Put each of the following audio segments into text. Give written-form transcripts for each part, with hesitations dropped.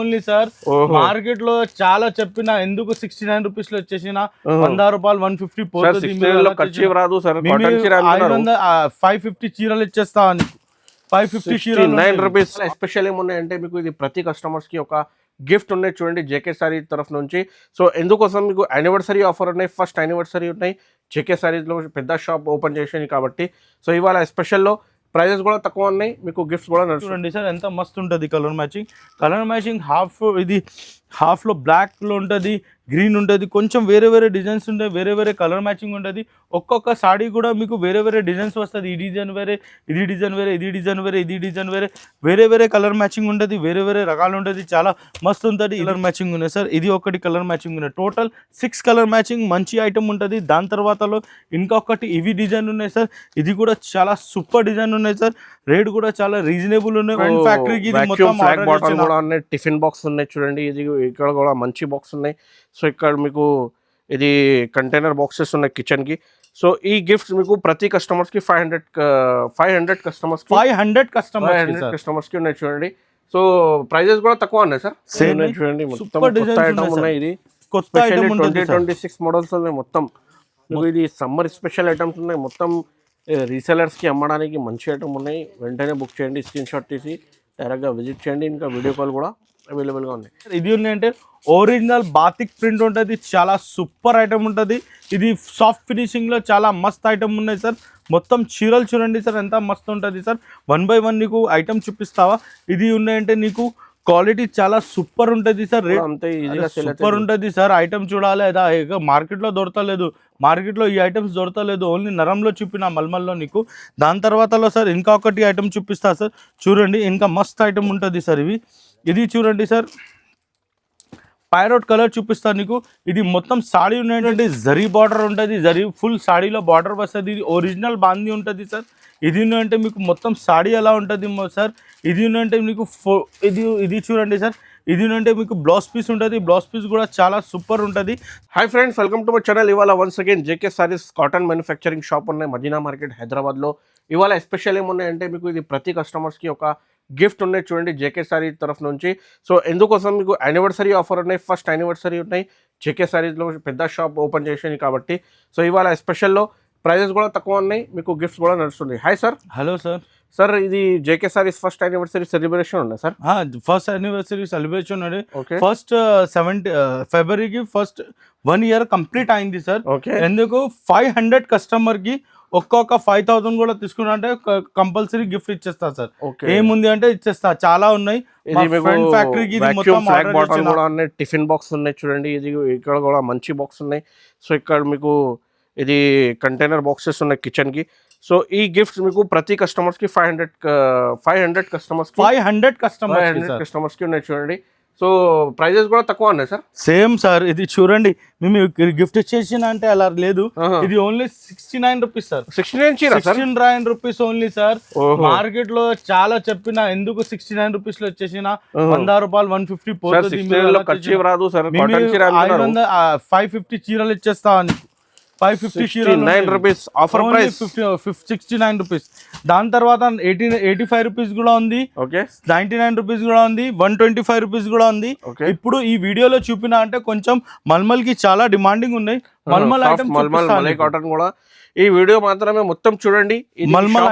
Only sir. Market లో చాలా చెప్పిన ఎందుకు 69 రూపీస్ లో వచ్చేసిన 100 రూపాయలు 150 పోతుంది. 550 చీరలు ఇచ్చేస్తా అని 550 69 రూపీస్. ఎస్పెషల్ ఏమున్నాయంటే మీకు ఇది ప్రతి కస్టమర్స్ కి ఒక గిఫ్ట్ ఉన్నాయి చూడండి జేకే సారీ తరఫు నుంచి. సో ఎందుకోసం మీకు యానివర్సరీ ఆఫర్ ఉన్నాయి, ఫస్ట్ యానివర్సరీ ఉన్నాయి జేకే సారీస్లో, పెద్ద షాప్ ఓపెన్ చేసాయి కాబట్టి. సో ఇవాళ స్పెషల్లో ప్రైజెస్ కూడా తక్కువ ఉన్నాయి, మీకు గిఫ్ట్స్ కూడా చూడండి సార్ ఎంత మస్తు ఉంటుంది కలర్ మ్యాచింగ్. ఇది హాఫ్లో బ్లాక్లో ఉంటుంది, గ్రీన్ ఉంటుంది, కొంచెం వేరే వేరే డిజైన్స్ ఉంటాయి, వేరే కలర్ మ్యాచింగ్ ఉంటుంది. ఒక్కొక్క సాడీ కూడా మీకు వేరే డిజైన్స్ వస్తుంది. ఈ డిజైన్ వేరే, ఇది డిజైన్ వేరే, ఇది డిజైన్ వేరే, ఇది డిజైన్ వేరే కలర్ మ్యాచింగ్ ఉంటుంది, వేరే రకాలు ఉంటుంది. చాలా మస్తు ఉంటుంది. కలర్ మ్యాచింగ్ ఉన్నాయి సార్. ఇది ఒకటి కలర్ మ్యాచింగ్ ఉన్నాయి. టోటల్ 6 కలర్ మ్యాచింగ్ మంచి ఐటమ్ ఉంటుంది. దాని తర్వాతలో ఇంకొకటి ఇవి డిజైన్ ఉన్నాయి సార్. ఇది కూడా చాలా సూపర్ డిజైన్ ఉన్నాయి సార్. రేట్ కూడా చాలా రీజనబుల్ ఉన్నాయి. ఫ్యాక్టరీకి టిఫిన్ బాక్స్ ఉన్నాయి చూడండి. ఇది ఇక్కడ కూడా మంచి బాక్స్ ఉన్నాయి. సో ఇక్కడ మీకు ఇది కంటైనర్ బాక్సెస్ ఉన్నాయి కిచెన్ కి. సో ఈ గిఫ్ట్స్ మీకు ప్రతి కస్టమర్స్ కి 500 కస్టమర్స్ కి ఉన్నాయి చూడండి. సో ప్రైజెస్ కూడా తక్కువ ఉన్నాయి సార్. చూడండి ఉన్నాయి. ఇది కొత్త 2026 మోడల్స్ ఉన్నాయి మొత్తం. ఇది సమ్మర్ స్పెషల్ ఐటమ్స్ ఉన్నాయి మొత్తం. రీసెలర్స్ కి అమ్మడానికి మంచి ఐటమ్ ఉన్నాయి. వెంటనే బుక్ చేయండి, స్క్రీన్ షాట్ తీసి డైరెక్ట్గా విజిట్ చేయండి. ఇంకా వీడియో కాల్ కూడా అవైలబుల్గా ఉన్నాయి. ఇది ఉన్నాయంటే ఒరిజినల్ బాతిక్ ప్రింట్ ఉంటుంది, చాలా సూపర్ ఐటమ్ ఉంటుంది. ఇది సాఫ్ట్ ఫినిషింగ్లో చాలా మస్త్ ఐటమ్ ఉన్నాయి సార్. మొత్తం చీరలు చూడండి సార్ ఎంత మస్తు ఉంటుంది సార్. 1 by 1 నీకు ఐటమ్ చూపిస్తావా. ఇది ఉన్నాయంటే నీకు క్వాలిటీ చాలా సూపర్ ఉంటుంది సార్. రేట్ అంతే సూపర్ ఉంటుంది సార్. ఐటమ్ చూడాలి అదా మార్కెట్లో దొరకలేదు. మార్కెట్లో ఈ ఐటమ్స్ దొరకలేదు. ఓన్లీ నరంలో చూపిన మల్మల్లో నీకు. దాని తర్వాతలో సార్ ఇంకొకటి ఐటమ్ చూపిస్తా సార్. చూడండి ఇంకా మస్త్ ఐటమ్ ఉంటుంది సార్. ఇది చూడండి సార్, పైరోట్ కలర్ చూపిస్తాను నీకు. ఇది మొత్తం సాడీ ఉన్నటువంటి జరీ బార్డర్ ఉంటుంది. జరీ ఫుల్ సాడీలో బార్డర్ వస్తుంది. ఇది ఒరిజినల్ బాందీ ఉంటుంది సార్. ఇది అంటే మీకు మొత్తం సాడీ ఎలా ఉంటుంది సార్. ఇది అంటే మీకు ఇది చూడండి సార్. ఇది అంటే మీకు బ్లౌజ్ పీస్ ఉంటుంది. బ్లౌజ్ పీస్ కూడా చాలా సూపర్ ఉంటుంది. Hi friends, welcome to my channel. ఇవాళ once again JK sarees cotton manufacturing shop ఉన్నాయి మదీనా మార్కెట్ హైదరాబాద్లో. ఇవాళ స్పెషల్ ఏమున్నాయంటే మీకు ఇది ప్రతి కస్టమర్స్కి ఒక గిఫ్ట్ ఉన్నాయి చూడండి జేకే సారీ తరఫు నుంచి. సో ఎందుకోసం మీకు యానివర్సరీ ఆఫర్ ఉన్నాయి, ఫస్ట్ యానివర్సరీ ఉన్నాయి జేకే సారీస్లో, పెద్ద షాప్ ఓపెన్ చేసాయి కాబట్టి. సో ఇవాళ స్పెషల్లో ప్రైజెస్ కూడా తక్కువ ఉన్నాయి, మీకు గిఫ్ట్స్ కూడా నడుస్తుంది. Hi sir. Hello sir. Sir ఇది JK Sarees first anniversary celebration ఉంది సార్. ఫస్ట్ యానివర్సరీ సెలబ్రేషన్ ఉంది. ఫస్ట్ 7 ఫిబ్రవరికి ఫస్ట్ 1 year కంప్లీట్ అయింది సార్. ఎందుకు 500 కస్టమర్కి ఒక్కొక్క 5000 కూడా తీసుకున్నారంటే కంపల్సరీ గిఫ్ట్ ఇచ్చేస్తా సార్. ఏముంది అంటే ఇచ్చేస్తా. చాలా ఉన్నాయి. ఫ్యాక్టరీకి టిఫిన్ బాక్స్ ఉన్నాయి చూడండి. ఇది ఇక్కడ కూడా మంచి బాక్స్ ఉన్నాయి. సో ఇక్కడ మీకు ఇది కంటైనర్ బాక్సెస్ ఉన్నాయి కిచెన్ కి. సో ఈ గిఫ్ట్స్ మీకు ప్రతి కస్టమర్స్ కి 500 కస్టమర్స్ కి ఉన్నాయి చూడండి. సో ప్రైజెస్ కూడా తక్కువ ఉన్నాయి సార్. Same sir. ఇది చూడండి మేము గిఫ్ట్ ఇచ్చేసిన అంటే అలా లేదు. ఇది only 69 rupees sir. 69 rupees only sir. Market లో చాలా చెప్పిన ఎందుకు 69 రూపీస్ లో వచ్చేసిన 100 రూపాయలు 150 పోతుంది. 550 చీరలు ఇచ్చేస్తా అని 550 రూపీస్ ఆఫర్ ప్రైస్ 69 రూపీస్. దాని తర్వాత 85 రూపీస్ కూడా ఉంది, 99 రూపీస్ కూడా ఉంది, 125 రూపీస్ కూడా ఉంది. ఇప్పుడు ఈ వీడియోలో చూపిన అంటే కొంచెం మల్మల్ కి చాలా డిమాండింగ్ ఉన్నాయి. మల్మల్ కాటన్ కూడా ఈ వీడియో మాత్రమే మొత్తం చూడండి. మల్మల్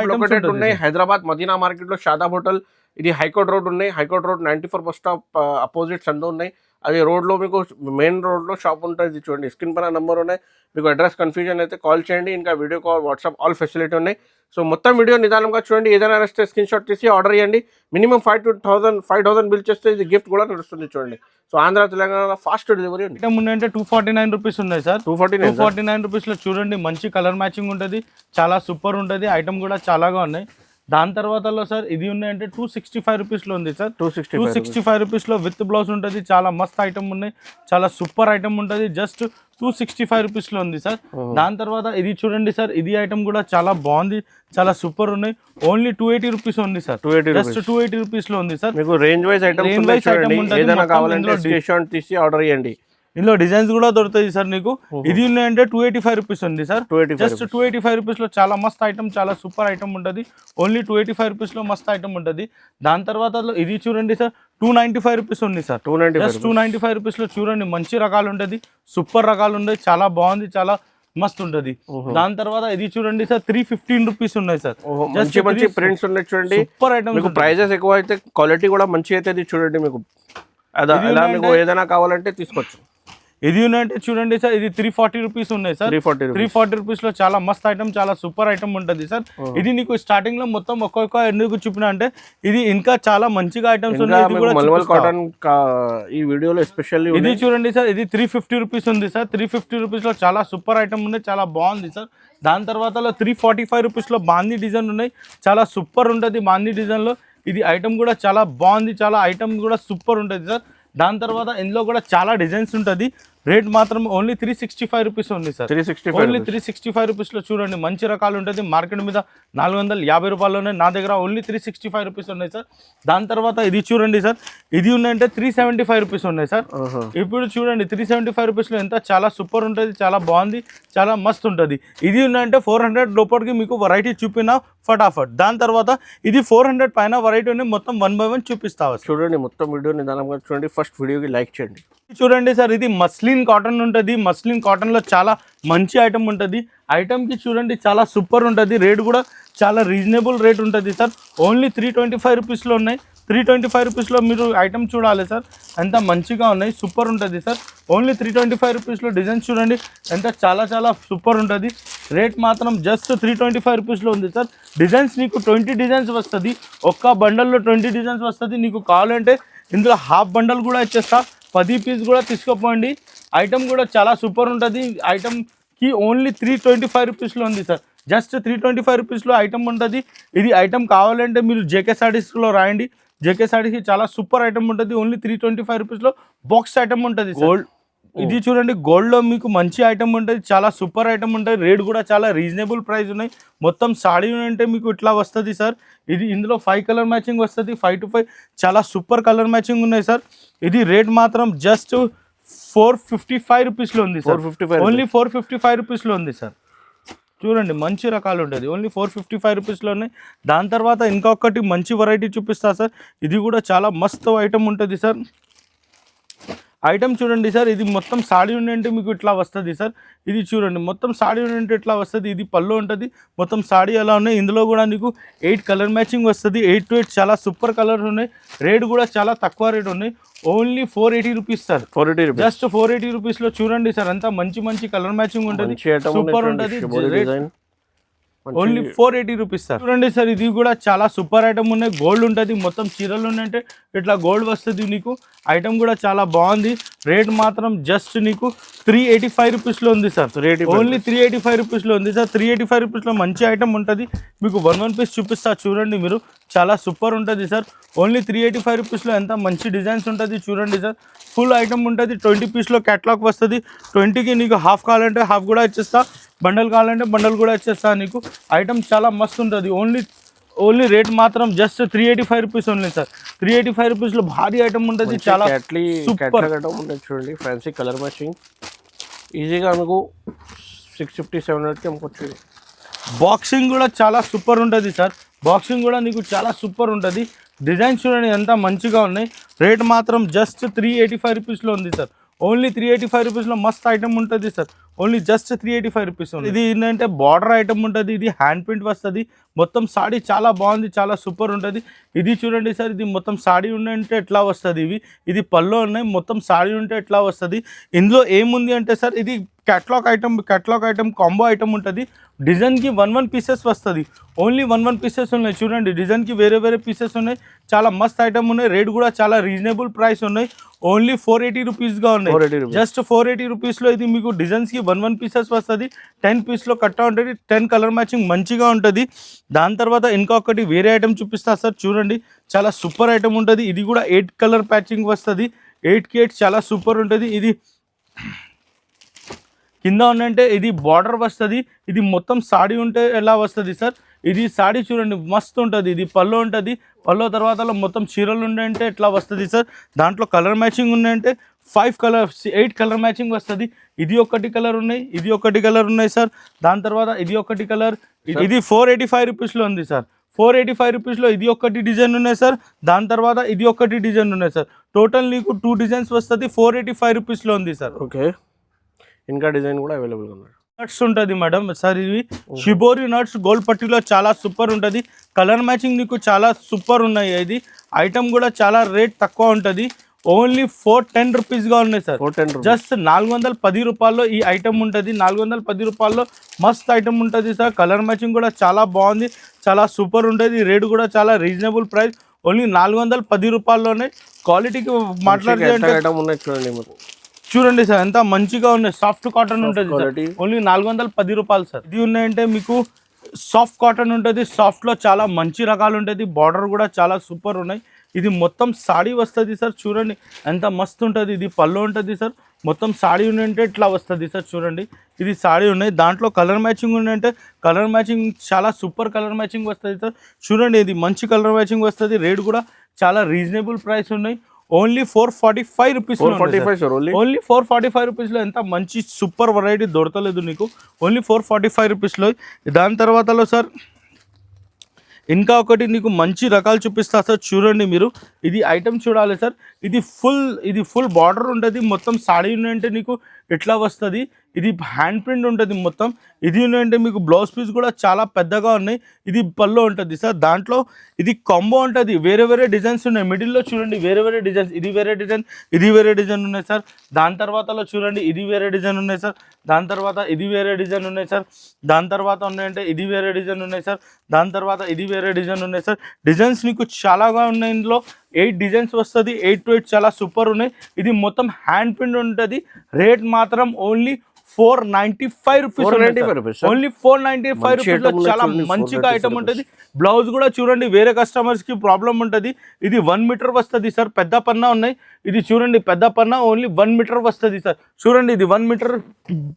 ఉన్నాయి హైదరాబాద్ మదీనా మార్కెట్ లో షాదాబ్ హోటల్. ఇది హైకోర్ట్ రోడ్ ఉన్నాయి. High court road 94 bus stop opposite సందు ఉన్నాయి. అది రోడ్లో మీకు మెయిన్ రోడ్లో షాప్ ఉంటుంది చూడండి. స్క్రీన్ పైన నెంబర్ ఉన్నాయి. మీకు అడ్రస్ కన్ఫ్యూజన్ అయితే కాల్ చేయండి. ఇంకా video call, WhatsApp all facility ఉన్నాయి. సో మొత్తం వీడియో నిదానంగా చూడండి. ఏదైనా నచ్చితే స్క్రీన్ షాట్ తీసి ఆర్డర్ చేయండి. మినిమం 5,000 బిల్ చేస్తే ఇది గిఫ్ట్ కూడా నడుస్తుంది చూడండి. So Andhra Telangana fast delivery ఉంది. అంటే 249 రూపీస్ ఉన్నాయి సార్. 249 రూపీస్లో చూడండి మంచి కలర్ మ్యాచింగ్ ఉంటుంది, చాలా సూపర్ ఉంటుంది. ఐటమ్ కూడా చాలాగా ఉన్నాయి. దాని తర్వాతలో సార్ ఇది ఉన్నాయంటే 265 రూపీస్లో ఉంది సార్. 265 రూపీస్లో విత్ బ్లౌజ్ ఉంటుంది. చాలా మస్త్ ఐటమ్ ఉన్నాయి, చాలా సూపర్ ఐటమ్ ఉంటుంది. జస్ట్ 265 రూపీస్లో ఉంది సార్. దాని తర్వాత ఇది చూడండి సార్. ఇది ఐటమ్ కూడా చాలా బాగుంది, చాలా సూపర్ ఉన్నాయి. ఓన్లీ 280 రూపీస్ ఉంది సార్. జస్ట్ 280 రూపీస్లో ఉంది సార్. మీకు రేంజ్ వైజ్ ఐటమ్ తీసి ఆర్డర్ చేయండి. ఇందులో డిజైన్స్ కూడా దొరుకుతాయి సార్ నీకు. ఇది ఉన్నాయంటే 285 రూపీస్ ఉంది సార్. జస్ట్ 285 రూపీస్లో చాలా మస్త్ ఐటమ్, చాలా సూపర్ ఐటమ్ ఉంటుంది. ఓన్లీ 285 రూపీస్లో మస్త్ ఐటమ్ ఉంటుంది. దాని తర్వాత ఇది చూడండి సార్ 295 రూపీస్ ఉంది సార్. జస్ట్ 295 రూపీస్లో చూడండి మంచి రకాలు ఉంటుంది, సూపర్ రకాలు ఉన్నాయి, చాలా బాగుంది, చాలా మస్త్ ఉంటుంది. దాని తర్వాత ఇది చూడండి సార్ 315 రూపీస్ ఉన్నాయి సార్. మంచి మంచి ప్రింట్స్ ఉన్నాయి చూడండి, సూపర్ ఐటమ్. మీకు ప్రైజెస్ ఎక్కువ అయితే క్వాలిటీ కూడా మంచి అయితే చూడండి. మీకు అలా మీకు ఏదైనా కావాలంటే తీసుకోవచ్చు. ఇది ఉన్నాయంటే చూడండి సార్ ఇది 340 రూపీస్ ఉన్నాయి సార్. 340 రూపీస్లో చాలా మస్త్ ఐటమ్, చాలా సూపర్ ఐటమ్ ఉంటుంది సార్. ఇది నీకు స్టార్టింగ్ లో మొత్తం ఒక్కొక్క ఎందుకు చూపినా అంటే ఇది ఇంకా చాలా మంచిగా ఐటమ్స్ ఉన్నాయి. ఈ వీడియోలో ఎస్పెషల్లీ ఇది చూడండి సార్ ఇది 350 రూపీస్ ఉంది సార్. 350 రూపీస్లో చాలా సూపర్ ఐటమ్ ఉంది, చాలా బాగుంది సార్. దాని తర్వాత 345 రూపీస్లో బాందీ డిజైన్ ఉన్నాయి, చాలా సూపర్ ఉంటుంది బాందీ డిజైన్లో. ఇది ఐటమ్ కూడా చాలా బాగుంది, చాలా ఐటమ్ కూడా సూపర్ ఉంటుంది సార్. దాని తర్వాత ఇందులో కూడా చాలా డిజైన్స్ ఉంటుంది. రేట్ మాత్రం ఓన్లీ 365 రూపీస్ ఉంది సార్. ఓన్లీ 365 రూపీస్లో చూడండి మంచి రకాలు ఉంటుంది. మార్కెట్ మీద 450 రూపాయల్లోనే, నా దగ్గర ఓన్లీ 365 రూపీస్ ఉన్నాయి సార్. దాని తర్వాత ఇది చూడండి సార్ ఇది ఉన్నాయంటే 375 రూపీస్ ఉన్నాయి సార్. ఇప్పుడు చూడండి 375 రూపీస్లో ఎంత చాలా సూపర్ ఉంటుంది, చాలా బాగుంది, చాలా మస్తు ఉంటుంది. ఇది ఉన్నాయంటే 400 లోపలికి మీకు వెరైటీ చూపినా ఫటాఫట్. దాని తర్వాత ఇది 400 పైన వెరైటీని మొత్తం 1 by 1 చూపిస్తావు చూడండి. మొత్తం వీడియో నిదానంగా చూడండి, ఫస్ట్ వీడియోకి లైక్ చేయండి. చూడండి సార్ ఇది మస్లిన్ కాటన్ ఉంటుంది. మస్లిన్ కాటన్లో చాలా మంచి ఐటమ్ ఉంటుంది. ఐటమ్కి చూడండి చాలా సూపర్ ఉంటుంది. రేట్ కూడా చాలా రీజనబుల్ రేట్ ఉంటుంది సార్. ఓన్లీ 325 రూపీస్లో ఉన్నాయి. 325 రూపీస్లో మీరు ఐటమ్ చూడాలి సార్, ఎంత మంచిగా ఉన్నాయి, సూపర్ ఉంటుంది సార్. ఓన్లీ 325 రూపీస్లో డిజైన్స్ చూడండి ఎంత చాలా చాలా సూపర్ ఉంటుంది. రేట్ మాత్రం జస్ట్ 325 రూపీస్లో ఉంది సార్. డిజైన్స్ నీకు 20 డిజైన్స్ వస్తుంది, ఒక్క బండల్లో 20 డిజైన్స్ వస్తుంది. నీకు కావాలంటే ఇందులో హాఫ్ బండల్ కూడా ఇచ్చేస్తా, 10 పీస్ కూడా తీసుకోపోండి. ఐటమ్ కూడా చాలా సూపర్ ఉంటుంది. ఐటమ్కి ఓన్లీ 325 రూపీస్లో ఉంది సార్. జస్ట్ 325 రూపీస్లో ఐటమ్ ఉంటుంది. ఇది ఐటమ్ కావాలంటే మీరు జేకే సారీస్లో రాయండి. జేకే సారీస్కి చాలా సూపర్ ఐటమ్ ఉంటుంది. ఓన్లీ 325 రూపీస్లో బాక్స్ ఐటమ్ ఉంటుంది. గోల్డ్ ఇది చూడండి గోల్డ్లో మీకు మంచి ఐటమ్ ఉంటుంది, చాలా సూపర్ ఐటమ్ ఉంటుంది. రేట్ కూడా చాలా రీజనబుల్ ప్రైస్ ఉన్నాయి. మొత్తం సాడీ అంటే మీకు ఇట్లా వస్తుంది సార్. ఇది ఇందులో 5 కలర్ మ్యాచింగ్ వస్తుంది, 5 to 5 చాలా సూపర్ కలర్ మ్యాచింగ్ ఉన్నాయి సార్. ఇది రేట్ మాత్రం జస్ట్ 455 రూపీస్లో ఉంది సార్. ఓన్లీ 455 రూపీస్లో ఉంది సార్. చూడండి మంచి రకాలు ఉంటుంది, ఓన్లీ 455 రూపీస్లో ఉన్నాయి. దాని తర్వాత ఇంకొకటి మంచి వెరైటీ చూపిస్తా సార్. ఇది కూడా చాలా మస్తు ఐటమ్ ఉంటుంది సార్. ఐటమ్ చూడండి సార్ ఇది మొత్తం సాడీ ఉండే మీకు ఇట్లా వస్తుంది సార్. ఇది చూడండి మొత్తం సాడీ ఉండే ఇట్లా వస్తుంది. ఇది పళ్ళు ఉంటుంది, మొత్తం సాడీ ఎలా ఉన్నాయి. ఇందులో కూడా నీకు 8 కలర్ మ్యాచింగ్ వస్తుంది. 8 to 8 చాలా సూపర్ కలర్స్ ఉన్నాయి. రేట్ కూడా చాలా తక్కువ రేట్ ఉన్నాయి. Only 480 rupees sir. 480 rupees, just 480 రూపీస్లో చూడండి సార్ అంతా మంచి మంచి కలర్ మ్యాచింగ్ ఉంటుంది, సూపర్ ఉంటుంది. Only 480 rupees sir. చూడండి సార్ ఇది కూడా చాలా సూపర్ ఐటమ్ ఉన్నాయి. గోల్డ్ ఉంటుంది, మొత్తం చీరలు ఉన్నాయంటే ఇట్లా గోల్డ్ వస్తుంది నీకు. ఐటమ్ కూడా చాలా బాగుంది. రేట్ మాత్రం జస్ట్ నీకు 385 రూపీస్లో ఉంది సార్. ఓన్లీ 385 రూపీస్లో ఉంది సార్. 385 రూపీస్లో మంచి ఐటమ్ ఉంటుంది. మీకు 1 పీస్ చూపిస్తా చూడండి మీరు, చాలా సూపర్ ఉంటుంది సార్. ఓన్లీ 385 రూపీస్లో ఎంత మంచి డిజైన్స్ ఉంటుంది చూడండి సార్. ఫుల్ ఐటమ్ ఉంటుంది. 20 పీస్లో క్యాటలాగ్ వస్తుంది. 20కి నీకు హాఫ్ కావాలంటే హాఫ్ కూడా ఇచ్చేస్తా, బండల్ కావాలంటే బండల్ కూడా ఇచ్చేస్తా నీకు. ఐటమ్ చాలా మస్తు ఉంటుంది. ఓన్లీ రేట్ మాత్రం జస్ట్ 385 రూపీస్ ఓన్లీ సార్. 385 రూపీస్లో భారీ ఐటమ్ ఉంటుంది, చాలా సూపర్ ఐటమ్ ఉంటుంది చూడండి. ఫ్యాన్సీ కలర్ మ్యాచింగ్ ఈజీగా మీకు 650-700కి అమ్ముకోవచ్చు. బాక్సింగ్ కూడా చాలా సూపర్ ఉంటుంది సార్. బాక్సింగ్ కూడా నీకు చాలా సూపర్ ఉంటుంది. డిజైన్స్ చూడండి ఎంత మంచిగా ఉన్నాయి. రేట్ మాత్రం జస్ట్ 385 రూపీస్లో ఉంది సార్. ఓన్లీ 385 రూపీస్లో మస్త్ ఐటమ్ ఉంటుంది సార్. Only just 385 rupees. ఇది ఏంటంటే బార్డర్ ఐటమ్ ఉంటుంది, ఇది హ్యాండ్ ప్రింట్ వస్తుంది. మొత్తం సాడీ చాలా బాగుంది, చాలా సూపర్ ఉంటుంది. ఇది చూడండి సార్ ఇది మొత్తం సాడీ ఉంటే ఎట్లా వస్తుంది. ఇది పళ్ళు ఉన్నాయి, మొత్తం సాడీ ఉంటే ఎట్లా వస్తుంది. ఇందులో ఏముంది అంటే సార్ ఇది క్యాటలాగ్ ఐటమ్ కాంబో ఐటమ్ ఉంటుంది. డిజైన్కి 1 పీసెస్ వస్తుంది. ఓన్లీ 1 పీసెస్ ఉన్నాయి చూడండి. డిజైన్కి వేరే పీసెస్ ఉన్నాయి, చాలా మస్త్ ఐటమ్ ఉన్నాయి. రేట్ కూడా చాలా రీజనబుల్ ప్రైస్ ఉన్నాయి. ఓన్లీ 480 రూపీస్గా ఉన్నాయి. జస్ట్ 480 రూపీస్లో ఇది మీకు డిజైన్స్కి 1 పీసెస్ వస్తుంది. 10 పీస్లో కట్టా ఉంటుంది. 10 కలర్ మ్యాచింగ్ మంచిగా ఉంటుంది. దాని తర్వాత ఇంకొకటి వేరే ఐటమ్ చూపిస్తా సార్. చూడండి చాలా సూపర్ ఐటమ్ ఉంటుంది. ఇది కూడా 8 కలర్ ప్యాచింగ్ వస్తుంది. 8కి 8 చాలా సూపర్ ఉంటుంది. ఇది కింద ఉన్నంటే ఇది బార్డర్ వస్తుంది. ఇది మొత్తం సాడీ ఉంటే ఎలా వస్తుంది సార్. ఇది సాడీ చూడండి మస్తు ఉంటుంది. ఇది పళ్ళు ఉంటుంది. పళ్ళు తర్వాత మొత్తం చీరలు ఉన్నాయంటే ఎట్లా వస్తుంది సార్. దాంట్లో కలర్ మ్యాచింగ్ ఉన్నాయంటే 8 కలర్ మ్యాచింగ్ వస్తుంది. ఇది ఒకటి కలర్ ఉన్నాయి, ఇది ఒకటి కలర్ ఉన్నాయి సార్. దాని తర్వాత ఇది ఒకటి కలర్, ఇది 485 రూపీస్లో ఉంది సార్. 485 రూపీస్లో ఇది ఒకటి డిజైన్ ఉన్నాయి సార్. దాని తర్వాత ఇది ఒకటి డిజైన్ ఉన్నాయి సార్. టోటల్ నీకు 2 డిజైన్స్ వస్తుంది. 485 రూపీస్లో ఉంది సార్. ఓకే, ఇంకా డిజైన్ కూడా అవైలబుల్గా ఉన్నాయి. నట్స్ ఉంటుంది మేడం సార్. ఇవి షిబోరి నట్స్ గోల్డ్ పట్టీలో చాలా సూపర్ ఉంటుంది. కలర్ మ్యాచింగ్ నీకు చాలా సూపర్ ఉన్నాయి. ఇది ఐటమ్ కూడా చాలా రేట్ తక్కువ ఉంటుంది. ఓన్లీ 410 రూపీస్గా ఉన్నాయి సార్. జస్ట్ 410 రూపాయల్లో ఈ ఐటమ్ ఉంటుంది. 410 రూపాయల్లో మస్త్ ఐటమ్ ఉంటుంది సార్. కలర్ మ్యాచింగ్ కూడా చాలా బాగుంది, చాలా సూపర్ ఉంటుంది. రేట్ కూడా చాలా రీజనబుల్ ప్రైస్. ఓన్లీ 410 రూపాయల్లోనే. క్వాలిటీకి మాట్లాడితే చూడండి సార్ ఎంత మంచిగా ఉన్నాయి. సాఫ్ట్ కాటన్ ఉంటుంది సార్. ఓన్లీ 410 రూపాయలు సార్. ఇది ఉన్నాయంటే మీకు సాఫ్ట్ కాటన్ ఉంటుంది. సాఫ్ట్లో చాలా మంచి రకాలు ఉంటుంది. బార్డర్ కూడా చాలా సూపర్ ఉన్నాయి. ఇది మొత్తం సాడీ వస్తుంది సార్. చూడండి ఎంత మస్తు ఉంటుంది. ఇది పళ్ళు ఉంటుంది సార్. మొత్తం సాడీ ఉందంటే ఇట్లా వస్తుంది సార్. చూడండి ఇది సాడీ ఉన్నాయి. దాంట్లో కలర్ మ్యాచింగ్ ఉందంటే కలర్ మ్యాచింగ్ చాలా సూపర్ కలర్ మ్యాచింగ్ వస్తుంది సార్. చూడండి ఇది మంచి కలర్ మ్యాచింగ్ వస్తుంది. రేట్ కూడా చాలా రీజనబుల్ ప్రైస్ ఉన్నాయి. Only 445 rupees. ఓన్లీ 445 రూపీస్లో ఎంత మంచి సూపర్ వెరైటీ దొరకలేదు నీకు. ఓన్లీ 445 రూపీస్లో. దాని తర్వాతలో సార్ ఇంకా ఒకటి నీకు మంచి రకాలు చూపిస్తా సార్. చూడండి మీరు ఇది ఐటమ్ చూడాలి సార్. ఇది ఫుల్ బార్డర్ ఉంటుంది. మొత్తం సాడీ ఉందంటే నీకు ఎట్లా వస్తుంది. ఇది హ్యాండ్ ప్రింట్ ఉంటుంది మొత్తం. ఇది ఉందంటే మీకు బ్లౌజ్ పీస్ కూడా చాలా పెద్దగా ఉన్నాయి. ఇది పళ్ళు ఉంటుంది సార్. దాంట్లో ఇది కాంబో ఉంటుంది. వేరే వేరే డిజైన్స్ ఉన్నాయి. మిడిల్లో చూడండి వేరే వేరే డిజైన్స్. ఇది వేరే డిజైన్, ఇది వేరే డిజైన్ ఉన్నాయి సార్. దాని తర్వాతలో చూడండి ఇది వేరే డిజైన్ ఉన్నాయి సార్. దాని తర్వాత ఇది వేరే డిజైన్ ఉన్నాయి సార్. దాని తర్వాత ఉన్నాయంటే ఇది వేరే డిజైన్ ఉన్నాయి సార్. దాని తర్వాత ఇది వేరే డిజైన్ ఉన్నాయి సార్. డిజైన్స్ నీకు చాలాగా ఉన్నాయి. ఇందులో 8 డిజైన్స్ వస్తుంది. 8 to 8 చాలా సూపర్ ఉన్నాయి. ఇది మొత్తం హ్యాండ్ ప్రింట్ ఉంటుంది. రేట్ మాత్రం ఓన్లీ 495 రూపీస్. ఓన్లీ 495 రూపీస్లో చాలా మంచిగా ఐటమ్ ఉంటుంది. బ్లౌజ్ కూడా చూడండి వేరే కస్టమర్స్కి ప్రాబ్లం ఉంటుంది. ఇది 1 మీటర్ వస్తుంది సార్. పెద్ద పన్నా ఉన్నాయి. ఇది చూడండి పెద్ద పన్నా ఓన్లీ 1 మీటర్ వస్తుంది సార్. చూడండి ఇది 1 మీటర్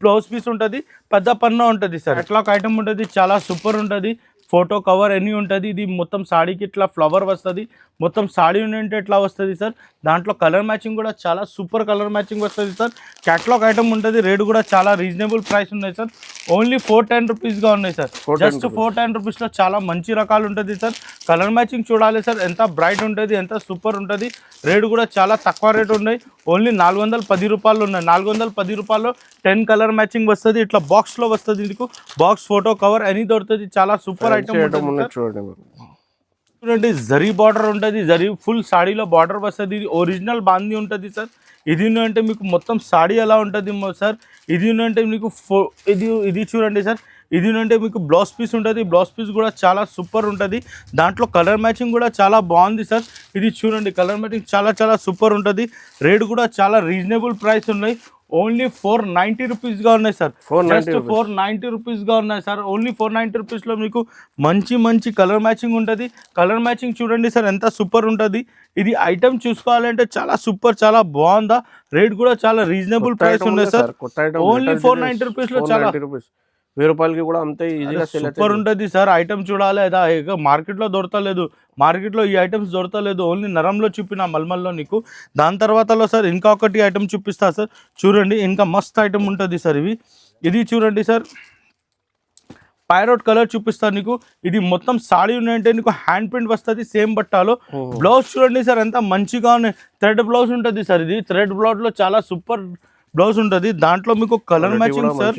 బ్లౌజ్ పీస్ ఉంటుంది. పెద్ద పన్నా ఉంటుంది సార్. అట్లా ఐటమ్ ఉంటుంది. చాలా సూపర్ ఉంటుంది. ఫోటో కవర్ అన్నీ ఉంటుంది. ఇది మొత్తం సాడీకి ఇట్లా ఫ్లవర్ వస్తుంది. మొత్తం సాడీ ఉంటే ఎట్లా వస్తుంది సార్. దాంట్లో కలర్ మ్యాచింగ్ కూడా చాలా సూపర్ కలర్ మ్యాచింగ్ వస్తుంది సార్. క్యాటలాగ్ ఐటమ్ ఉంటుంది. రేట్ కూడా చాలా రీజనబుల్ ప్రైస్ ఉన్నాయి సార్. ఓన్లీ 410 రూపీస్గా ఉన్నాయి సార్. జస్ట్ 410 రూపీస్లో చాలా మంచి రకాలు ఉంటుంది సార్. కలర్ మ్యాచింగ్ చూడాలి సార్. ఎంత బ్రైట్ ఉంటుంది, ఎంత సూపర్ ఉంటుంది. రేట్ కూడా చాలా తక్కువ రేట్ ఉన్నాయి. ఓన్లీ 410 రూపాయలు ఉన్నాయి. 410 రూపాయల్లో 10 కలర్ మ్యాచింగ్ వస్తుంది. ఇట్లా బాక్స్లో వస్తుంది. మీకు బాక్స్ ఫోటో కవర్ అని దొరుకుతుంది. చాలా సూపర్ ఐటమ్ చూడండి. జరీ బార్డర్ ఉంటుంది. జరీ ఫుల్ సాడీలో బార్డర్ వస్తుంది. ఇది ఒరిజినల్ బాందీ ఉంటుంది సార్. ఇది అంటే మీకు మొత్తం సాడీ ఎలా ఉంటుంది సార్. ఇది అంటే మీకు ఇది చూడండి సార్. ఇది అంటే మీకు బ్లౌజ్ పీస్ ఉంటుంది. బ్లౌజ్ పీస్ కూడా చాలా సూపర్ ఉంటుంది. దాంట్లో కలర్ మ్యాచింగ్ కూడా చాలా బాగుంది సార్. ఇది చూడండి కలర్ మ్యాచింగ్ చాలా చాలా సూపర్ ఉంటుంది. రేట్ కూడా చాలా రీజనబుల్ ప్రైస్ ఉన్నాయి. ఓన్లీ 490 రూపీస్గా ఉన్నాయి సార్. జస్ట్ 490 రూపీస్గా ఉన్నాయి సార్. ఓన్లీ 490 రూపీస్లో మీకు మంచి కలర్ మ్యాచింగ్ ఉంటుంది. కలర్ మ్యాచింగ్ చూడండి సార్ ఎంత సూపర్ ఉంటుంది. ఇది ఐటమ్ చూసుకోవాలంటే చాలా సూపర్, చాలా బాగుందా. రేట్ కూడా చాలా రీజనబుల్ ప్రైస్ ఉన్నాయి సార్. ఓన్లీ 490 రూపీస్లో చాలా 1000 రూపాయలకి కూడా అంతే ఈజీగా సూపర్ ఉంటుంది సార్. ఐటమ్ చూడాలి. అదా మార్కెట్లో దొరకలేదు. మార్కెట్లో ఈ ఐటమ్స్ దొరకలేదు. ఓన్లీ నరంలో చూపిన మల్మల్లో నీకు. దాని తర్వాతలో సార్ ఇంకొకటి ఐటమ్ చూపిస్తా సార్. చూడండి ఇంకా మస్త్ ఐటమ్ ఉంటుంది సార్. ఇది చూడండి సార్. పైరోట్ కలర్ చూపిస్తాను నీకు. ఇది మొత్తం సాడీ ఉన్నాయంటే నీకు హ్యాండ్ ప్రింట్ వస్తుంది సేమ్ బట్టాలో. బ్లౌజ్ చూడండి సార్ ఎంత మంచిగా ఉన్నాయి. థ్రెడ్ బ్లౌజ్ ఉంటుంది సార్. ఇది థ్రెడ్ బ్లౌజ్లో చాలా సూపర్ బ్లౌజ్ ఉంటుంది. దాంట్లో మీకు కలర్ మ్యాచింగ్ సార్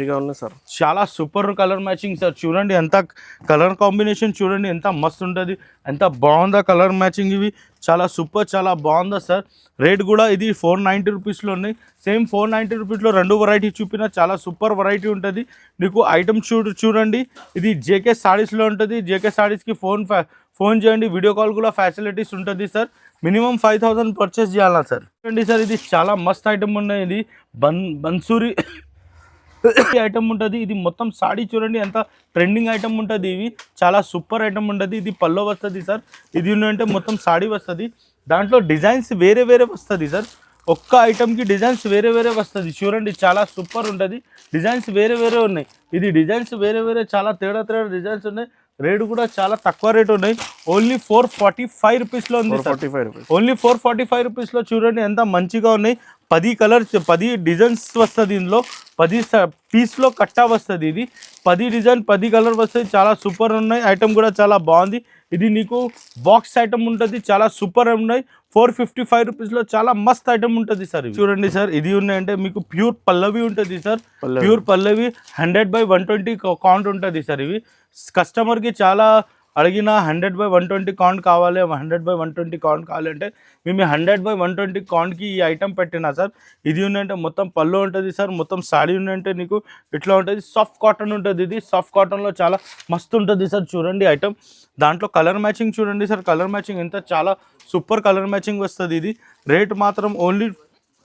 చాలా సూపర్ కలర్ మ్యాచింగ్ సార్. చూడండి ఎంత కలర్ కాంబినేషన్ చూడండి ఎంత మస్తు ఉంటుంది. ఎంత బాగుందా కలర్ మ్యాచింగ్. ఇవి చాలా సూపర్, చాలా బాగుందా సార్. రేట్ కూడా ఇది 490 రూపీస్లో ఉన్నాయి. సేమ్ 490 రూపీస్లో 2 వెరైటీ చూపిన చాలా సూపర్ వెరైటీ ఉంటుంది. నీకు ఐటమ్ చూడండి. ఇది జేకే సారీస్లో ఉంటుంది. జేకే సారీస్కి ఫోన్ చేయండి. వీడియో కాల్ కూడా ఫెసిలిటీస్ ఉంటుంది సార్. మినిమం 5000 పర్చేస్ చేయాలా సార్. చూడండి సార్ ఇది చాలా మస్త్ ఐటమ్ ఉన్నాయి. ఇది బన్సూరి ఐటమ్ ఉంటుంది. ఇది మొత్తం సాడీ చూడండి ఎంత ట్రెండింగ్ ఐటమ్ ఉంటుంది. ఇవి చాలా సూపర్ ఐటమ్ ఉంటుంది. ఇది పల్లో వస్తుంది సార్. ఇది అంటే మొత్తం సాడీ వస్తుంది. దాంట్లో డిజైన్స్ వేరే వేరే వస్తుంది సార్. ఒక్క ఐటమ్కి డిజైన్స్ వేరే వేరే వస్తుంది. చూడండి చాలా సూపర్ ఉంటుంది. డిజైన్స్ వేరే వేరే ఉన్నాయి. ఇది డిజైన్స్ వేరే వేరే చాలా తేడా డిజైన్స్ ఉన్నాయి. రేట్ కూడా చాలా తక్కువ రేట్ ఉన్నాయి. ఓన్లీ 445 రూపీస్లో ఉంది. ఓన్లీ 445 రూపీస్లో చూడండి ఎంత మంచిగా ఉన్నాయి. 10 కలర్స్ 10 డిజైన్స్ వస్తుంది ఇందులో 10 పీస్లో కట్టా వస్తుంది ఇది 10 డిజైన్ 10 కలర్ వస్తుంది చాలా సూపర్ ఉన్నాయి ఐటమ్ కూడా చాలా బాగుంది ఇది నీకు బాక్స్ ఐటమ్ ఉంటుంది చాలా సూపర్ ఉన్నాయి 455 రూపీస్లో చాలా మస్త్ ఐటమ్ ఉంటుంది సార్ చూడండి సార్ ఇది ఉన్నాయంటే మీకు ప్యూర్ పల్లవి ఉంటుంది సార్ ప్యూర్ పల్లవి 100/120 కౌంట్ ఉంటుంది సార్ ఇవి కస్టమర్కి చాలా అడిగిన 100/120 కౌంట్ కావాలి 100/120 కౌంట్ కావాలంటే మేము 100/120 కౌంట్కి ఈ ఐటమ్ పెట్టినా సార్ ఇది ఉందంటే మొత్తం పళ్ళు ఉంటుంది సార్ మొత్తం సాడీ ఉందంటే నీకు ఇట్లా ఉంటుంది సాఫ్ట్ కాటన్ ఉంటుంది ఇది సాఫ్ట్ కాటన్లో చాలా మస్తు ఉంటుంది సార్ చూడండి ఐటమ్ దాంట్లో కలర్ మ్యాచింగ్ చూడండి సార్ కలర్ మ్యాచింగ్ ఎంత చాలా సూపర్ కలర్ మ్యాచింగ్ వస్తుంది ఇది రేట్ మాత్రం ఓన్లీ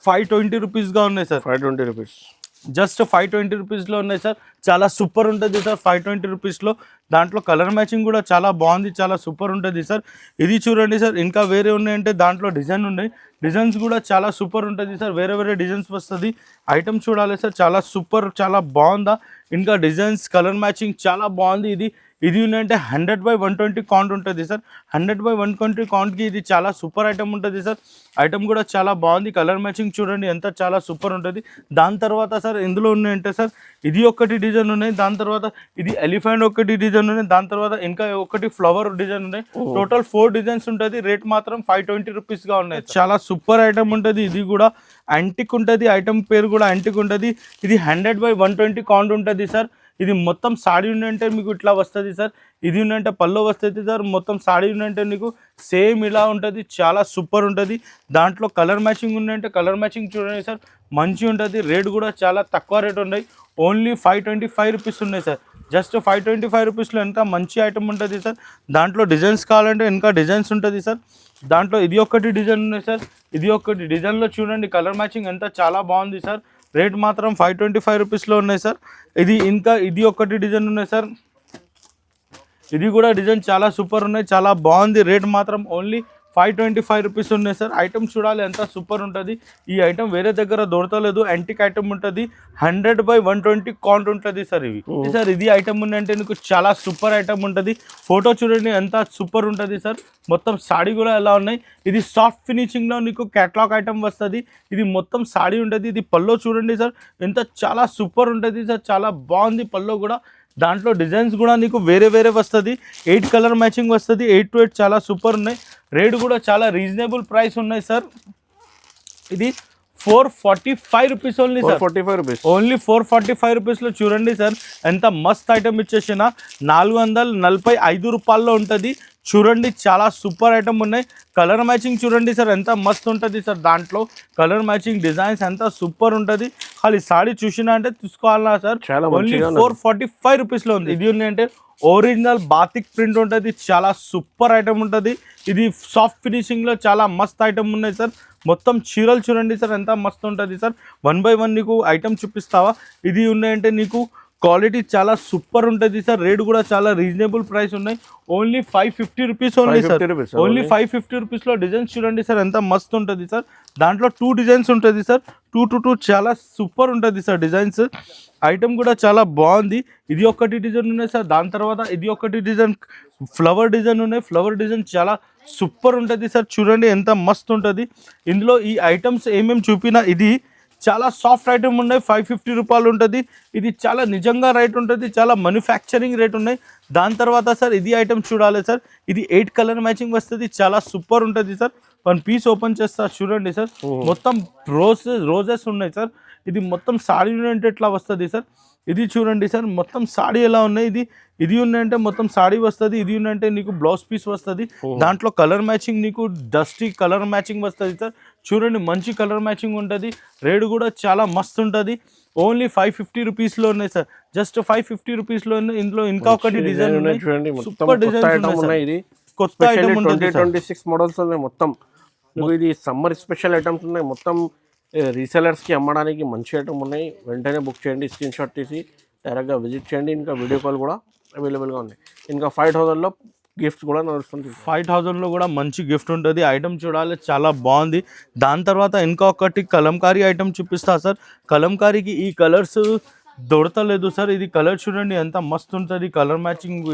520 రూపీస్గా ఉన్నాయి సార్ 520 రూపీస్ జస్ట్ 520 రూపీస్లో ఉన్నాయి సార్ చాలా సూపర్ ఉంటుంది సార్ 520 రూపీస్లో దాంట్లో కలర్ మ్యాచింగ్ కూడా చాలా బాగుంది చాలా సూపర్ ఉంటుంది సార్ ఇది చూడండి సార్ ఇంకా వేరే ఉన్నాయంటే దాంట్లో డిజైన్ ఉన్నాయి డిజైన్స్ కూడా చాలా సూపర్ ఉంటుంది సార్ వేరే వేరే డిజైన్స్ వస్తుంది ఐటమ్ చూడాలి సార్ చాలా సూపర్ చాలా బాగుందా ఇంకా డిజైన్స్ కలర్ మ్యాచింగ్ చాలా బాగుంది ఇది ఉందంటే 100/120 కౌంట్ ఉంటుంది సార్ 100/120 కౌంట్కి ఇది చాలా సూపర్ ఐటమ్ ఉంటుంది సార్ ఐటమ్ కూడా చాలా బాగుంది కలర్ మ్యాచింగ్ చూడండి ఎంత చాలా సూపర్ ఉంటుంది దాని తర్వాత సార్ ఇందులో ఉన్నాయంటే సార్ ఇది ఒకటి డిజైన్ ఉన్నాయి దాని తర్వాత ఇది ఎలిఫెంట్ ఒకటి డిజైన్ ఉన్నాయి దాని తర్వాత ఇంకా ఒకటి ఫ్లవర్ డిజైన్ ఉన్నాయి టోటల్ 4 డిజైన్స్ ఉంటుంది రేట్ మాత్రం 520 రూపీస్గా ఉన్నాయి చాలా సూపర్ ఐటమ్ ఉంటుంది ఇది కూడా యాంటిక్ ఉంటుంది ఐటమ్ పేరు కూడా యాంటిక్ ఉంటుంది ఇది 100/120 కౌంట్ ఉంటుంది సార్ ఇది మొత్తం సాడీ ఉందంటే మీకు ఇట్లా వస్తుంది సార్ ఇది ఉందంటే పళ్ళు వస్తుంది సార్ మొత్తం సాడీ ఉందంటే నీకు సేమ్ ఇలా ఉంటుంది చాలా సూపర్ ఉంటుంది దాంట్లో కలర్ మ్యాచింగ్ ఉందంటే కలర్ మ్యాచింగ్ చూడండి సార్ మంచి ఉంటుంది రేట్ కూడా చాలా తక్కువ రేట్ ఉన్నాయి ఓన్లీ 525 రూపీస్ ఉన్నాయి సార్ జస్ట్ 525 రూపీస్లో ఎంత మంచి ఐటమ్ ఉంటుంది సార్ దాంట్లో డిజైన్స్ కావాలంటే ఇంకా డిజైన్స్ ఉంటుంది సార్ దాంట్లో ఇది ఒకటి డిజైన్ ఉన్నాయి సార్ ఇది ఒకటి డిజైన్లో చూడండి కలర్ మ్యాచింగ్ ఎంత చాలా బాగుంది సార్ రేట్ మాత్రం 525 రూపీస్లో ఉన్నాయి సార్ ఇది ఒకటి డిజైన్ ఉన్నాయి సార్ ఇది కూడా డిజైన్ చాలా సూపర్ ఉన్నాయి చాలా బాగుంది రేట్ మాత్రం ఓన్లీ 525 రూపీస్ ఉన్నాయి సార్ ఐటమ్ చూడాలి ఎంత సూపర్ ఉంటుంది ఈ ఐటమ్ వేరే దగ్గర దొరకలేదు యాంటిక్ ఐటమ్ ఉంటుంది 100/120 కౌంట్ ఉంటుంది సార్ ఇవి సార్ ఇది ఐటమ్ ఉందంటే నీకు చాలా సూపర్ ఐటమ్ ఉంటుంది ఫోటో చూడండి ఎంత సూపర్ ఉంటుంది సార్ మొత్తం సాడీ కూడా ఎలా ఉన్నాయి ఇది సాఫ్ట్ ఫినిషింగ్లో నీకు క్యాటలాగ్ ఐటమ్ వస్తుంది ఇది మొత్తం సాడీ ఉంటుంది ఇది పల్లో చూడండి సార్ ఎంత చాలా సూపర్ ఉంటుంది సార్ చాలా బాగుంది పల్లో కూడా దాంట్లో డిజైన్స్ కూడా నీకు వేరే వేరే వస్తుంది 8 కలర్ మ్యాచింగ్ వస్తుంది 8 to 8 చాలా సూపర్ ఉన్నాయి రేట్ కూడా చాలా రీజనబుల్ ప్రైస్ ఉన్నాయి సార్ ఇది 445 rupees only sir 445 rupees only 445 రూపీస్లో చూడండి సార్ ఎంత మస్త్ ఐటమ్ ఇచ్చేసిన 445 రూపాయల్లో ఉంటుంది చూడండి చాలా సూపర్ ఐటమ్ ఉన్నాయి కలర్ మ్యాచింగ్ చూడండి సార్ ఎంత మస్త్ ఉంటుంది సార్ దాంట్లో కలర్ మ్యాచింగ్ డిజైన్స్ ఎంత సూపర్ ఉంటుంది ఖాళీ సాడీ చూసినా అంటే తీసుకోవాలా సార్ ఓన్లీ 445 రూపీస్లో ఉంది ఇది ఉంది అంటే ఒరిజినల్ బాతిక్ ప్రింట్ ఉంటుంది చాలా సూపర్ ఐటమ్ ఉంటుంది ఇది సాఫ్ట్ ఫినిషింగ్లో చాలా మస్త్ ఐటమ్ ఉన్నాయి సార్ మొత్తం చీరలు చూడండి సార్ ఎంత మస్తు ఉంటుంది సార్ 1 by 1 నీకు ఐటమ్ చూపిస్తావా ఇది ఉన్నాయంటే నీకు క్వాలిటీ చాలా సూపర్ ఉంటుంది సార్ రేట్ కూడా చాలా రీజనబుల్ ప్రైస్ ఉన్నాయి only 550 rupees only sir only 550 రూపీస్లో డిజైన్స్ చూడండి సార్ ఎంత మస్తు ఉంటుంది సార్ దాంట్లో 2 డిజైన్స్ ఉంటుంది సార్ 2 to 2 చాలా సూపర్ ఉంటుంది సార్ డిజైన్స్ ఐటమ్ కూడా చాలా బాగుంది ఇది ఒకటి డిజైన్ ఉన్నాయి సార్ దాని తర్వాత ఇది ఒకటి డిజైన్ ఫ్లవర్ డిజైన్ ఉన్నాయి ఫ్లవర్ డిజైన్ చాలా సూపర్ ఉంటుంది సార్ చూడండి ఎంత మస్తు ఉంటుంది ఇందులో ఈ ఐటమ్స్ ఏమేమి చూపినా ఇది చాలా సాఫ్ట్ ఐటమ్ ఉన్నాయి 550 రూపాయలు ఉంటుంది ఇది చాలా నిజంగా రేట్ ఉంటుంది చాలా మ్యానుఫ్యాక్చరింగ్ రేట్ ఉన్నాయి దాని తర్వాత సార్ ఇది ఐటమ్ చూడాలి సార్ ఇది 8 కలర్ మ్యాచింగ్ వస్తుంది చాలా సూపర్ ఉంటుంది సార్ 1 పీస్ ఓపెన్ చేస్తా చూడండి సార్ మొత్తం రోజెస్ ఉన్నాయి సార్ ఇది మొత్తం సాడీ అంటే ఎట్లా వస్తుంది సార్ ఇది చూడండి సార్ మొత్తం సాడీ ఎలా ఉన్నాయి ఇది ఉందంటే మొత్తం సాడీ వస్తుంది ఇది ఉందంటే నీకు బ్లౌజ్ పీస్ వస్తుంది దాంట్లో కలర్ మ్యాచింగ్ నీకు డస్టీ కలర్ మ్యాచింగ్ వస్తుంది సార్ చూడండి మంచి కలర్ మ్యాచింగ్ ఉంటుంది రేట్ కూడా చాలా మస్తు ఉంటుంది ఓన్లీ 550 రూపీస్లో ఉన్నాయి సార్ జస్ట్ 550 రూపీస్లో ఇందులో ఇంకా ఒకటి డిజైన్ ఉన్నాయి చూడండి సూపర్ డిజైన్ ఉన్నాయి ఇది కొత్త ఐటమ్ ఉంటుంది 2026 మోడల్స్ ఉన్నాయి మొత్తం ఇది సమ్మర్ స్పెషల్ ఐటమ్స్ ఉన్నాయి మొత్తం రీసెలర్స్కి అమ్మడానికి మంచి ఐటమ్ ఉన్నాయి వెంటనే బుక్ చేయండి స్క్రీన్ షాట్ తీసి డైరెక్ట్గా విజిట్ చేయండి ఇంకా వీడియో కాల్ కూడా అవైలబుల్గా ఉన్నాయి ఇంకా 5000లో గిఫ్ట్స్ కూడా నడుస్తుంది 5000లో కూడా మంచి గిఫ్ట్ ఉంటుంది ఐటమ్ చూడాలి చాలా బాగుంది దాని తర్వాత ఇంకా ఒకటి కలంకారీ ఐటమ్ చూపిస్తా సార్ కలంకారీకి ఈ కలర్స్ దొరకలేదు సార్. ఇది కలర్ చూడండి ఎంత మస్తు ఉంటుంది, కలర్ మ్యాచింగ్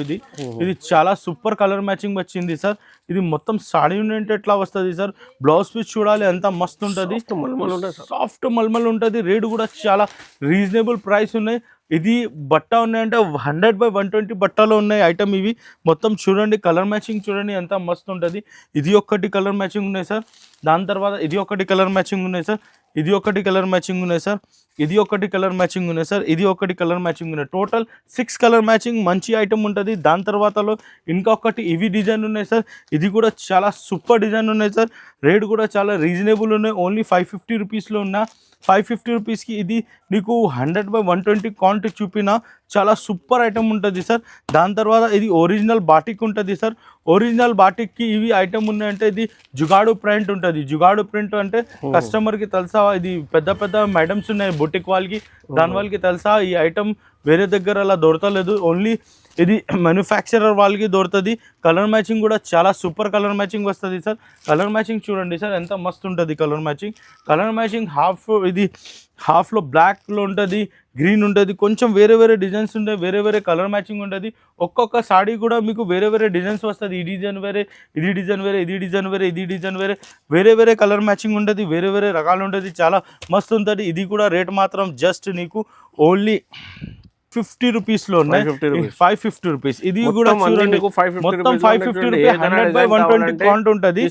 ఇది చాలా సూపర్ కలర్ మ్యాచింగ్ వచ్చింది సార్. ఇది మొత్తం సాడీ ఉంటే ఎట్లా వస్తుంది సార్. బ్లౌజ్ పీస్ చూడాలి ఎంత మస్తు ఉంటుంది, సాఫ్ట్ మల్మల్ ఉంటుంది. రేట్ కూడా చాలా రీజనబుల్ ప్రైస్ ఉన్నాయి. ఇది బట్ట ఉన్నాయంటే 100/120 బట్టలో ఉన్నాయి ఐటమ్ ఇవి. మొత్తం చూడండి కలర్ మ్యాచింగ్ చూడండి ఎంత మస్తు ఉంటుంది. ఇది ఒక్కటి కలర్ మ్యాచింగ్ ఉన్నాయి సార్. దాని తర్వాత ఇది ఒకటి కలర్ మ్యాచింగ్ ఉన్నాయి సార్. ఇది ఒకటి కలర్ మ్యాచింగ్ ఉన్నాయి సార్. ఇది ఒకటి కలర్ మ్యాచింగ్ ఉన్నాయి సార్. ఇది ఒకటి కలర్ మ్యాచింగ్ ఉన్నాయి. టోటల్ 6 కలర్ మ్యాచింగ్ మంచి ఐటమ్ ఉంటుంది. దాని తర్వాతలో ఇంకొకటి ఇవి డిజైన్ ఉన్నాయి సార్. ఇది కూడా చాలా సూపర్ డిజైన్ ఉన్నాయి సార్. రేట్ కూడా చాలా రీజనబుల్ ఉన్నాయి. ఓన్లీ 550 రూపీస్లో ఉన్న 550 రూపీస్కి ఇది నీకు 100/120 కాంట్ చూపిన చాలా సూపర్ ఐటమ్ ఉంటుంది సార్. దాని తర్వాత ఇది ఒరిజినల్ బాటిక్ ఉంటుంది సార్. ఒరిజినల్ బాటిక్కి ఇవి ఐటమ్ ఉన్నాయంటే ఇది జుగాడు ప్రింట్ ఉంటుంది. జుగాడు ప్రింట్ అంటే కస్టమర్కి తెలుసా, ఇది పెద్ద పెద్ద మేడమ్స్ ఉన్నాయి బొటిక్ వాళ్ళకి, దాని వాళ్ళకి తెలుసా ఈ ఐటమ్ వేరే దగ్గర అలా దొరకలేదు. ఓన్లీ ఇది మ్యానుఫ్యాక్చరర్ వాళ్ళకి దొరుకుతుంది. కలర్ మ్యాచింగ్ కూడా చాలా సూపర్ కలర్ మ్యాచింగ్ వస్తుంది సార్. కలర్ మ్యాచింగ్ చూడండి సార్ ఎంత మస్తు ఉంటుంది కలర్ మ్యాచింగ్. కలర్ మ్యాచింగ్ ఇది హాఫ్లో బ్లాక్లో ఉంటుంది, గ్రీన్ ఉంటుంది, కొంచెం వేరే వేరే డిజైన్స్ ఉంటాయి, వేరే వేరే కలర్ మ్యాచింగ్ ఉంటుంది. ఒక్కొక్క సాడీ కూడా మీకు వేరే వేరే డిజైన్స్ వస్తుంది. ఈ డిజైన్ వేరే, ఇది డిజైన్ వేరే, ఇది డిజైన్ వేరే, ఇది డిజైన్ వేరే, వేరే వేరే కలర్ మ్యాచింగ్ ఉంటుంది, వేరే వేరే రకాలు ఉంటుంది, చాలా మస్తు ఉంటుంది. ఇది కూడా రేట్ మాత్రం జస్ట్ నీకు ఓన్లీ 50 రూపీస్లో ఉన్నాయి. 550 రూపీస్. ఇది కూడా చూడండి మొత్తం 550 రూపీస్ 100/120 కాంట్ ఉంటుంది.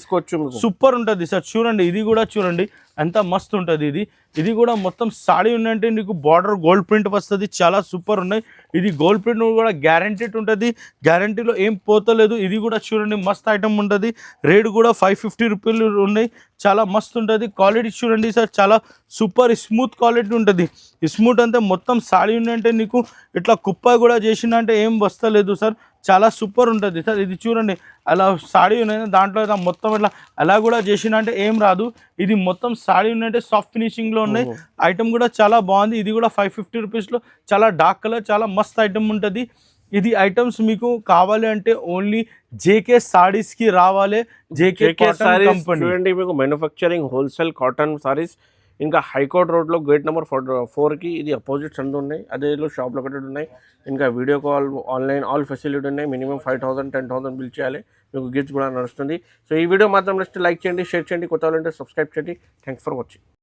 సూపర్ ఉంటుంది సార్. చూడండి ఇది కూడా చూడండి ఎంత మస్తు ఉంటుంది. ఇది కూడా మొత్తం సాడీ ఉందంటే నీకు బార్డర్ గోల్డ్ ప్రింట్ వస్తుంది, చాలా సూపర్ ఉన్నాయి. ఇది గోల్డ్ ప్రింట్ కూడా గ్యారంటీడ్ ఉంటుంది, గ్యారంటీలో ఏం పోతలేదు. ఇది కూడా చూడండి మస్త్ ఐటమ్ ఉంటుంది. రేట్ కూడా 550 రూపీలు ఉన్నాయి, చాలా మస్తు ఉంటుంది. క్వాలిటీ చూడండి సార్, చాలా సూపర్ స్మూత్ క్వాలిటీ ఉంటుంది. స్మూత్ అంటే మొత్తం సాడీ ఉందంటే నీకు ఇట్లా కుప్ప కూడా చేసిన అంటే ఏం వస్తలేదు సార్, చాలా సూపర్ ఉంటుంది సార్. ఇది చూడండి అలా సాడీ ఉన్నాయి, దాంట్లో మొత్తం ఇట్లా అలా కూడా చేసిన అంటే ఏం రాదు. ఇది మొత్తం సాడీ ఉన్నట్టే సాఫ్ట్ ఫినిషింగ్లో ఉన్నాయి. ఐటమ్ కూడా చాలా బాగుంది. ఇది కూడా 550 రూపీస్లో చాలా డార్క్ కలర్, చాలా మస్త్ ఐటమ్ ఉంటుంది. ఇది ఐటమ్స్ మీకు కావాలి అంటే ఓన్లీ జేకే సారీస్కి రావాలి. జేకే సారీస్ కంపెనీ చూడండి, మీకు మ్యానుఫ్యాక్చరింగ్ హోల్సేల్ కాటన్ సారీస్. ఇంకా హైకోర్ట్ రోడ్లో గేట్ నెంబర్ 4కి ఇది అపోజిట్ సందు ఉన్నాయి. అదే షాప్ లొకేటెడ్ ఉన్నాయి. ఇంకా video call, online all facility ఉన్నాయి. మినిమం 5,000 10,000 బిల్ చేయాలి, మీకు గిఫ్ట్స్ కూడా నడుస్తుంది. సో ఈ వీడియో మాత్రం నచ్చితే లైక్ చేయండి, షేర్ చేయండి, కొత్త వాళ్ళంటే సబ్స్క్రైబ్ చేయండి. Thanks for watching.